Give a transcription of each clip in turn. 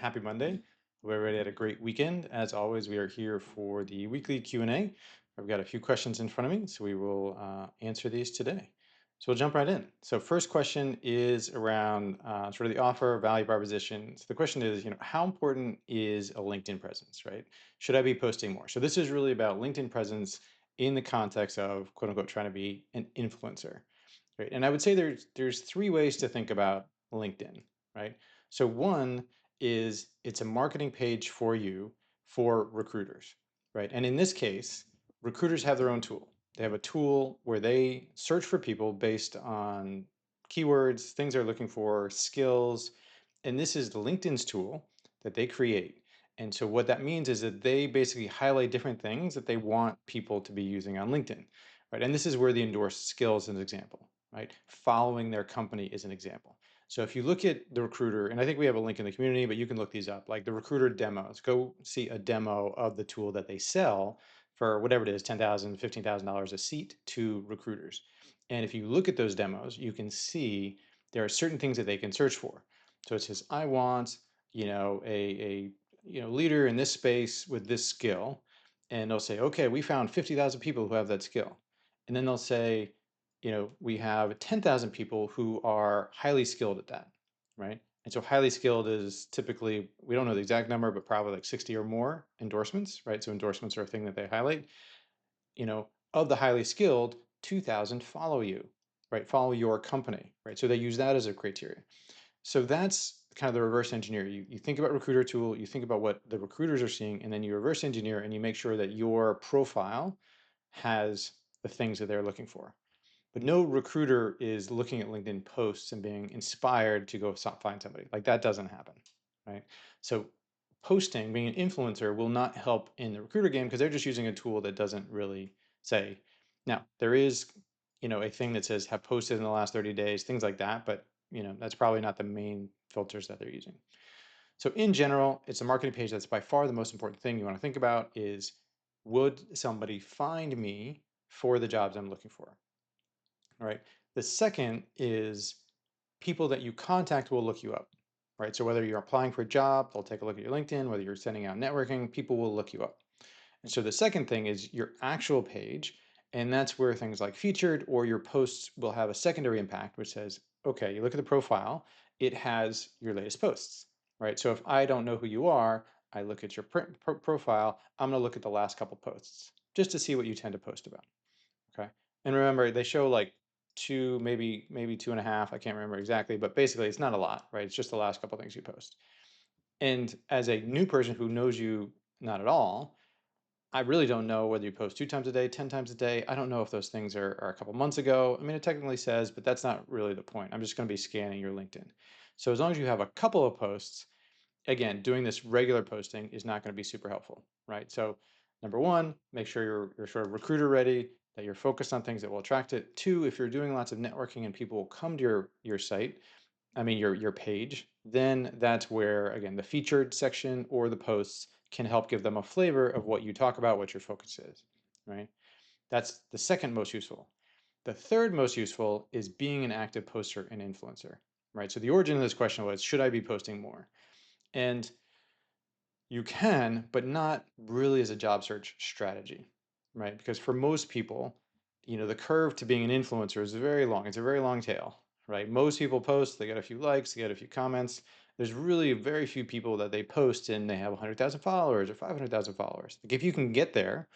happy Monday. Hope everybody had a great weekend. As always, we are here for the weekly Q&A. I've got a few questions in front of me, so we will answer these today. So we'll jump right in. So first question is around sort of the offer value proposition. So the question is, how important is a LinkedIn presence, right? Should I be posting more? So this is really about LinkedIn presence in the context of quote unquote trying to be an influencer, right? And I would say there's three ways to think about LinkedIn, right? So one is it's a marketing page for you for recruiters, right? And in this case, recruiters have their own tool. They have a tool where they search for people based on keywords, things they're looking for, skills, and this is the LinkedIn's tool that they create. And so what that means is that they basically highlight different things that they want people to be using on LinkedIn, right? And this is where the endorsed skills is an example, right? Following their company is an example. So if you look at the recruiter, and I think we have a link in the community, but you can look these up, like the recruiter demos, go see a demo of the tool that they sell for whatever it is, $10,000, $15,000 a seat to recruiters. And if you look at those demos, you can see there are certain things that they can search for. So it says, I want, a leader in this space with this skill. And they'll say, okay, we found 50,000 people who have that skill. And then they'll say, we have 10,000 people who are highly skilled at that, right? And so highly skilled is typically, we don't know the exact number, but probably like 60 or more endorsements, right? So endorsements are a thing that they highlight. Of the highly skilled, 2,000 follow you, right? Follow your company, right? So they use that as a criteria. So that's kind of the reverse engineer. You think about recruiter tool, you think about what the recruiters are seeing, and then you reverse engineer and you make sure that your profile has the things that they're looking for. But no recruiter is looking at LinkedIn posts and being inspired to go find somebody. Like that doesn't happen, right? So posting, being an influencer will not help in the recruiter game because they're just using a tool that doesn't really say. Now, there is, a thing that says have posted in the last 30 days, things like that, but that's probably not the main filters that they're using. So in general, it's a marketing page that's by far the most important thing you want to think about is, would somebody find me for the jobs I'm looking for? All right. The second is people that you contact will look you up, right? So whether you're applying for a job, they'll take a look at your LinkedIn, whether you're sending out networking, people will look you up. And so the second thing is your actual page, and that's where things like featured or your posts will have a secondary impact, which says, okay, you look at the profile, it has your latest posts, right? So if I don't know who you are, I look at your profile, I'm going to look at the last couple posts just to see what you tend to post about. Okay. And remember, they show like two, maybe two and a half. I can't remember exactly, but basically it's not a lot, right? It's just the last couple things you post. And as a new person who knows you not at all, I really don't know whether you post 2 times a day, 10 times a day. I don't know if those things are a couple months ago. I mean, it technically says, but that's not really the point. I'm just going to be scanning your LinkedIn. So as long as you have a couple of posts, again, doing this regular posting is not going to be super helpful, right? So number one, make sure you're sort of recruiter ready, that you're focused on things that will attract it. Two, if you're doing lots of networking and people will come to your site, I mean your page, then that's where again the featured section or the posts can help give them a flavor of what you talk about, what your focus is, right? That's the second most useful. The third most useful is being an active poster and influencer, right? So the origin of this question was, should I be posting more? And you can, but not really as a job search strategy, right? Because for most people, the curve to being an influencer is very long. It's a very long tail, right? Most people post, they get a few likes, they get a few comments. There's really very few people that they post and they have 100,000 followers or 500,000 followers. Like if you can get there,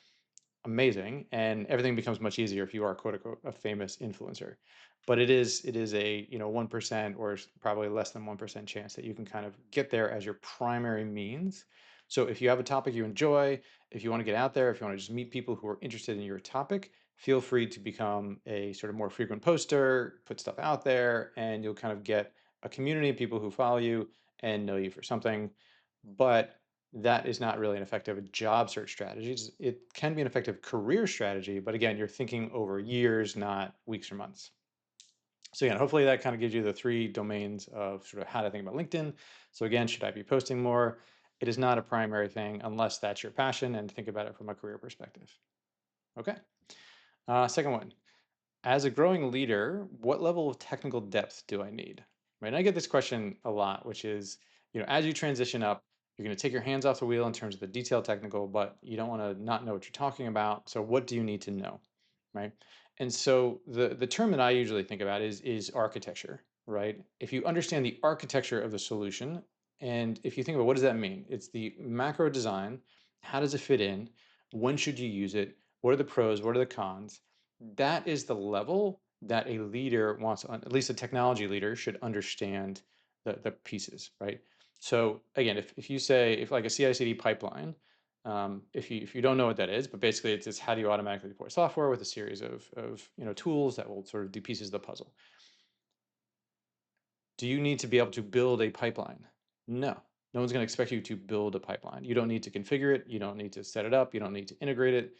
amazing, and everything becomes much easier if you are quote unquote a famous influencer. But it is a 1% or probably less than 1% chance that you can kind of get there as your primary means. So if you have a topic you enjoy, if you want to get out there, if you want to just meet people who are interested in your topic, feel free to become a sort of more frequent poster, put stuff out there, and you'll kind of get a community of people who follow you and know you for something. But that is not really an effective job search strategy. It can be an effective career strategy, but again, you're thinking over years, not weeks or months. So again, hopefully that kind of gives you the three domains of sort of how to think about LinkedIn. So again, should I be posting more? It is not a primary thing unless that's your passion and think about it from a career perspective. Okay. Second one, as a growing leader, what level of technical depth do I need? Right. And I get this question a lot, which is, as you transition up, you're going to take your hands off the wheel in terms of the detailed technical, but you don't want to not know what you're talking about. So what do you need to know, right? And so the term that I usually think about is architecture, right? If you understand the architecture of the solution, and if you think about what does that mean? It's the macro design. How does it fit in? When should you use it? What are the pros? What are the cons? That is the level that a leader wants, at least a technology leader should understand the pieces, right? So again, if you say, if like a CI/CD pipeline, if you don't know what that is, but basically it's how do you automatically deploy software with a series of tools that will sort of do pieces of the puzzle. Do you need to be able to build a pipeline? No. No one's going to expect you to build a pipeline. You don't need to configure it. You don't need to set it up. You don't need to integrate it,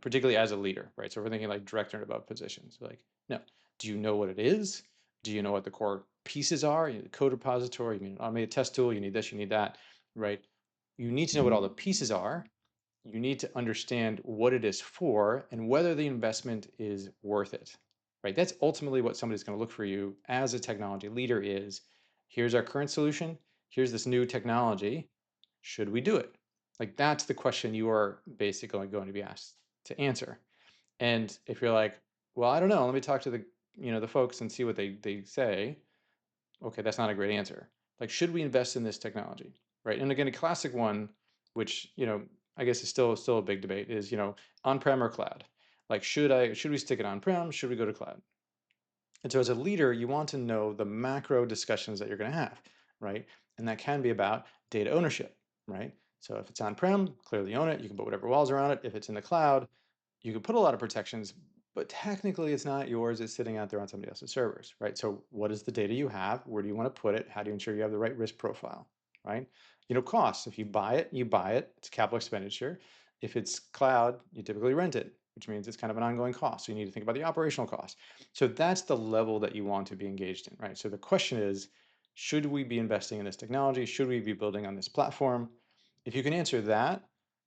particularly as a leader, right? So we're thinking like director and above positions. Like, no. Do you know what it is? Do you know what the core pieces are? You need a code repository, you need an automated test tool, you need this, you need that, right? You need to know what all the pieces are. You need to understand what it is for and whether the investment is worth it, right? That's ultimately what somebody's going to look for you as a technology leader is, here's our current solution, here's this new technology, should we do it? Like that's the question you are basically going to be asked to answer. And if you're like, well, I don't know, let me talk to the folks and see what they say. Okay, that's not a great answer. Like, should we invest in this technology, right? And again, a classic one, which I guess is still a big debate, is on-prem or cloud. Like, should we stick it on-prem? Should we go to cloud? And so, as a leader, you want to know the macro discussions that you're going to have, right? And that can be about data ownership, right? So if it's on-prem, clearly own it. You can put whatever walls around it. If it's in the cloud, you can put a lot of protections, but technically it's not yours. It's sitting out there on somebody else's servers, right? So what is the data you have? Where do you want to put it? How do you ensure you have the right risk profile, right? Costs. If you buy it, you buy it. It's capital expenditure. If it's cloud, you typically rent it, which means it's kind of an ongoing cost. So you need to think about the operational cost. So that's the level that you want to be engaged in, right? So the question is, should we be investing in this technology? Should we be building on this platform? If you can answer that,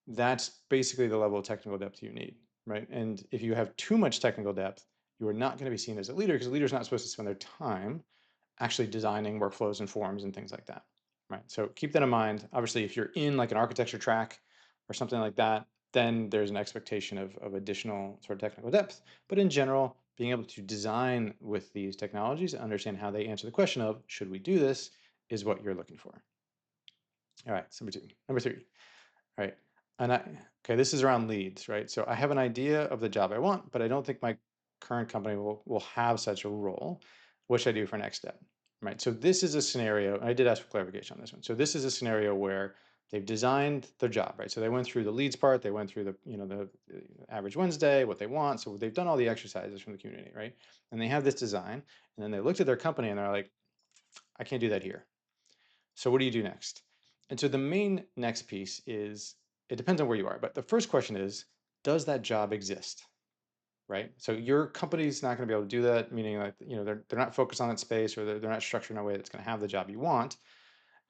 that's basically the level of technical depth you need, right? And if you have too much technical depth, you are not going to be seen as a leader because a leader is not supposed to spend their time actually designing workflows and forms and things like that, right? So keep that in mind. Obviously, if you're in like an architecture track or something like that, then there's an expectation of additional sort of technical depth. But in general, being able to design with these technologies and understand how they answer the question of should we do this is what you're looking for. All right, so number two. Number three. Right. Okay, this is around leads, right? So I have an idea of the job I want, but I don't think my current company will have such a role. What should I do for next step? Right. So this is a scenario, and I did ask for clarification on this one. So this is a scenario where they've designed their job, right? So they went through the leads part, they went through the average Wednesday, what they want. So they've done all the exercises from the community, right? And they have this design, and then they looked at their company and they're like, I can't do that here. So what do you do next? And so the main next piece is, it depends on where you are, but the first question is, does that job exist? Right? So your company's not going to be able to do that, meaning like, they're not focused on that space, or they're not structured in a way that's going to have the job you want.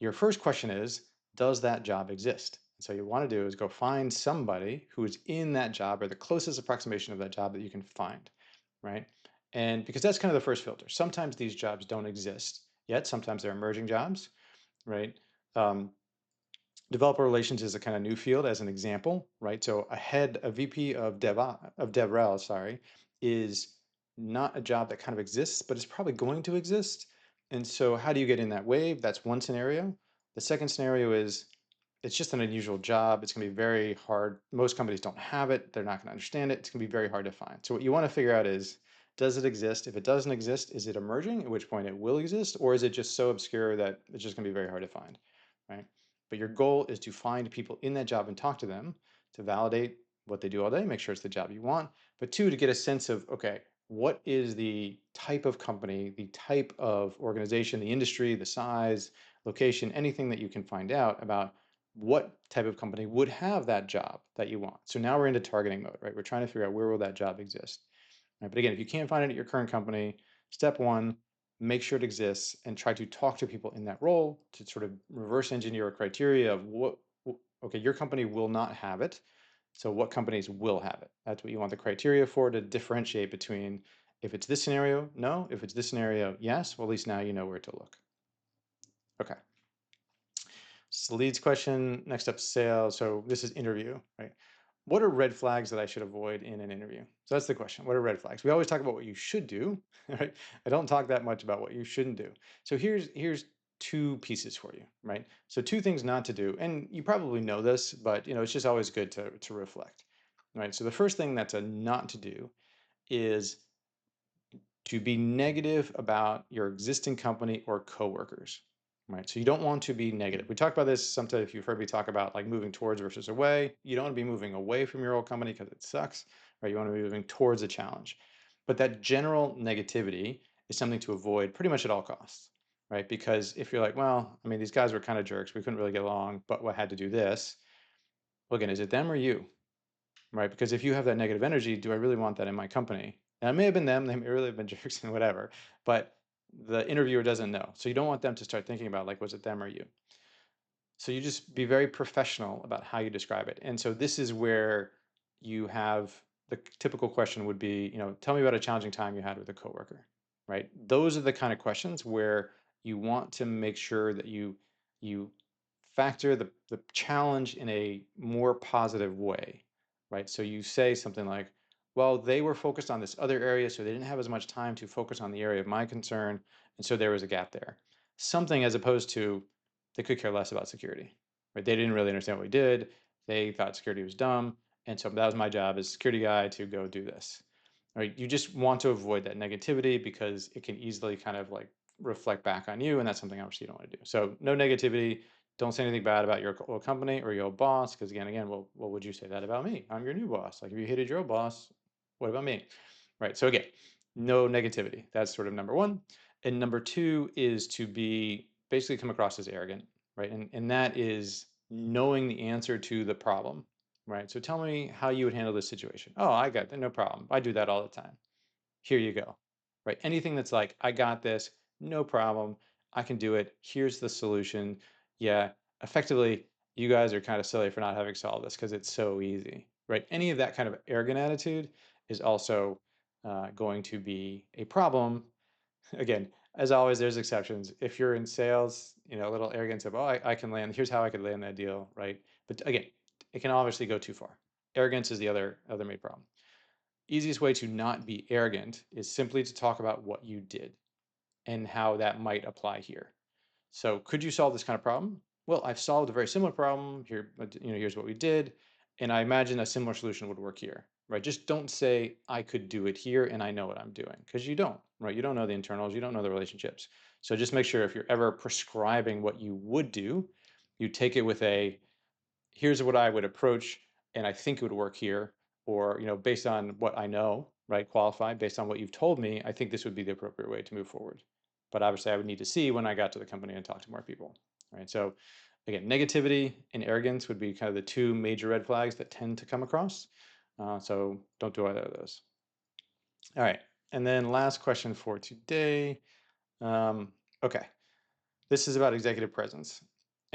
Your first question is, does that job exist? And so you want to do is go find somebody who is in that job or the closest approximation of that job that you can find, right? And because that's kind of the first filter. Sometimes these jobs don't exist yet. Sometimes they're emerging jobs, right? Um, Developer relations is a kind of new field as an example, right? So a VP of DevRel, sorry, is not a job that kind of exists, but it's probably going to exist. And so how do you get in that wave? That's one scenario. The second scenario is it's just an unusual job. It's going to be very hard. Most companies don't have it. They're not going to understand it. It's going to be very hard to find. So what you want to figure out is, does it exist? If it doesn't exist, is it emerging, at which point it will exist? Or is it just so obscure that it's just going to be very hard to find, right? But your goal is to find people in that job and talk to them to validate what they do all day, make sure it's the job you want. But two, to get a sense of, okay, what is the type of company, the type of organization, the industry, the size, location, anything that you can find out about what type of company would have that job that you want. So now we're into targeting mode, right? We're trying to figure out where will that job exist. Right? But again, if you can't find it at your current company, step one, make sure it exists and try to talk to people in that role to sort of reverse engineer a criteria of okay, your company will not have it. So what companies will have it? That's what you want the criteria for, to differentiate between, if it's this scenario, no. If it's this scenario, yes. Well, at least now you know where to look. Okay. So leads question, next up sales. So this is interview, right? What are red flags that I should avoid in an interview? So that's the question. What are red flags? We always talk about what you should do, right? I don't talk that much about what you shouldn't do. So here's two pieces for you, right? So two things not to do, and you probably know this, but it's just always good to reflect, right? So the first thing that's a not to do is to be negative about your existing company or coworkers, right? So you don't want to be negative. We talked about this sometimes. If you've heard me talk about like moving towards versus away, you don't want to be moving away from your old company because it sucks, right? You want to be moving towards a challenge. But that general negativity is something to avoid pretty much at all costs, right? Because if you're like, well, I mean, these guys were kind of jerks. We couldn't really get along, but I had to do this. Well, again, is it them or you? Right? Because if you have that negative energy, do I really want that in my company? And it may have been them, they may really have been jerks and whatever, but the interviewer doesn't know. So you don't want them to start thinking about like, was it them or you? So you just be very professional about how you describe it. And so this is where you have the typical question would be, tell me about a challenging time you had with a coworker, right? Those are the kind of questions where you want to make sure that you factor the challenge in a more positive way, right? So you say something like, well, they were focused on this other area, so they didn't have as much time to focus on the area of my concern, and so there was a gap there. Something as opposed to they could care less about security, right? They didn't really understand what we did. They thought security was dumb. And so that was my job as security guy to go do this, right? You just want to avoid that negativity because it can easily kind of like reflect back on you. And that's something obviously you don't want to do. So no negativity. Don't say anything bad about your old company or your old boss. Because again, well, what would you say that about me? I'm your new boss. Like if you hated your old boss, what about me? Right. So again, no negativity. That's sort of number one. And number two is to be basically come across as arrogant, right? And that is knowing the answer to the problem, right? So tell me how you would handle this situation. Oh, I got that, no problem. I do that all the time. Here you go, right? Anything that's like, I got this, no problem. I can do it. Here's the solution. Yeah, effectively, you guys are kind of silly for not having solved this because it's so easy, right? Any of that kind of arrogant attitude is also going to be a problem. Again, as always, there's exceptions. If you're in sales, a little arrogance of, oh, I can land, here's how I could land that deal, right? But again, it can obviously go too far. Arrogance is the other main problem. Easiest way to not be arrogant is simply to talk about what you did and how that might apply here. So could you solve this kind of problem? Well, I've solved a very similar problem here, but here's what we did. And I imagine a similar solution would work here, right? Just don't say I could do it here and I know what I'm doing because you don't, right? You don't know the internals, you don't know the relationships. So just make sure if you're ever prescribing what you would do, you take it with a here's what I would approach, and I think it would work here, or based on what I know, right, qualified, based on what you've told me, I think this would be the appropriate way to move forward. But obviously, I would need to see when I got to the company and talk to more people, right? So again, negativity and arrogance would be kind of the two major red flags that tend to come across. So don't do either of those. All right, and then last question for today. Um, okay, this is about executive presence.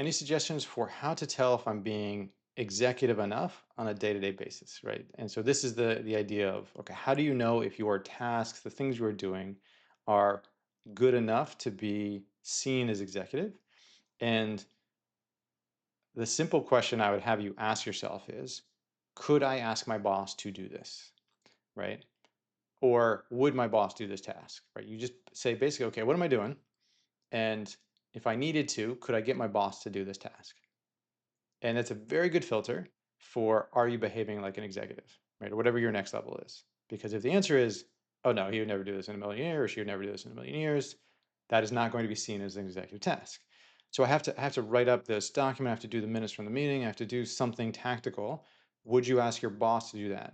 Any suggestions for how to tell if I'm being executive enough on a day-to-day basis, right? And so this is the idea of, okay, how do you know if your tasks, the things you are doing are good enough to be seen as executive? And the simple question I would have you ask yourself is, could I ask my boss to do this, right? Or would my boss do this task, right? You just say basically, okay, what am I doing? And if I needed to, could I get my boss to do this task? And that's a very good filter for are you behaving like an executive, right? Or whatever your next level is. Because if the answer is, oh no, he would never do this in a million years, or she would never do this in a million years, that is not going to be seen as an executive task. So I have to write up this document, I have to do the minutes from the meeting, I have to do something tactical. Would you ask your boss to do that?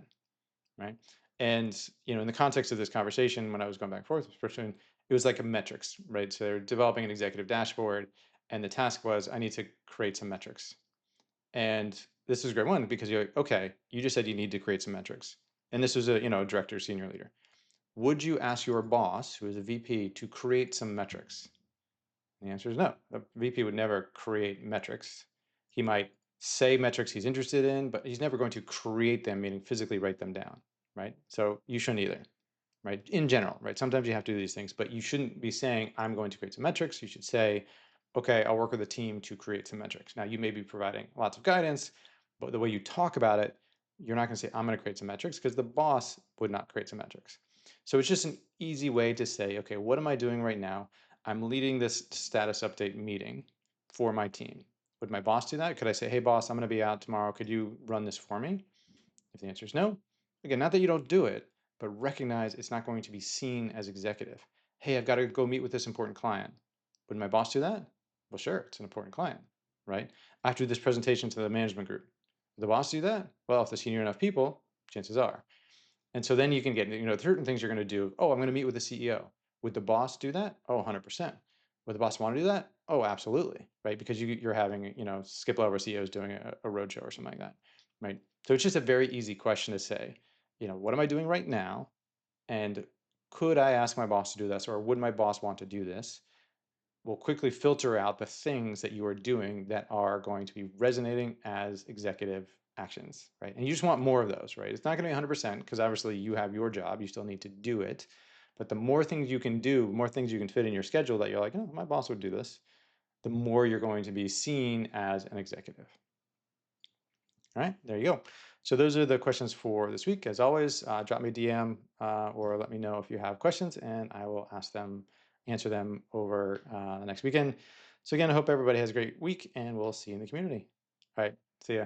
Right. And in the context of this conversation, when I was going back and forth with this person, it was like a metrics, right? So they're developing an executive dashboard, and the task was I need to create some metrics. And this is a great one because you're like, okay, you just said you need to create some metrics. And this was a director, senior leader. Would you ask your boss, who is a VP, to create some metrics? And the answer is no. A VP would never create metrics. He might say metrics he's interested in, but he's never going to create them, meaning physically write them down, right? So you shouldn't either, right? In general, right? Sometimes you have to do these things, but you shouldn't be saying, I'm going to create some metrics. You should say, okay, I'll work with a team to create some metrics. Now, you may be providing lots of guidance, but the way you talk about it, you're not going to say, I'm going to create some metrics, because the boss would not create some metrics. So it's just an easy way to say, okay, what am I doing right now? I'm leading this status update meeting for my team. Would my boss do that? Could I say, hey, boss, I'm going to be out tomorrow. Could you run this for me? If the answer is no, again, not that you don't do it, but recognize it's not going to be seen as executive. Hey, I've got to go meet with this important client. Would my boss do that? Well, sure, it's an important client, right? I have to do this presentation to the management group. Would the boss do that? Well, if there's senior enough people, chances are. And so then you can get, certain things you're going to do. Oh, I'm going to meet with the CEO. Would the boss do that? Oh, 100%. Would the boss want to do that? Oh, absolutely, right? Because you're having, skip level CEOs doing a roadshow or something like that, right? So it's just a very easy question to say, what am I doing right now? And could I ask my boss to do this, or would my boss want to do this? Will quickly filter out the things that you are doing that are going to be resonating as executive actions, right? And you just want more of those, right? It's not going to be 100% because obviously you have your job, you still need to do it. But the more things you can do, more things you can fit in your schedule that you're like, oh, my boss would do this, the more you're going to be seen as an executive. All right, there you go. So those are the questions for this week. As always, drop me a DM or let me know if you have questions, and I will answer them over the next weekend. So again, I hope everybody has a great week, and we'll see you in the community. All right, see ya.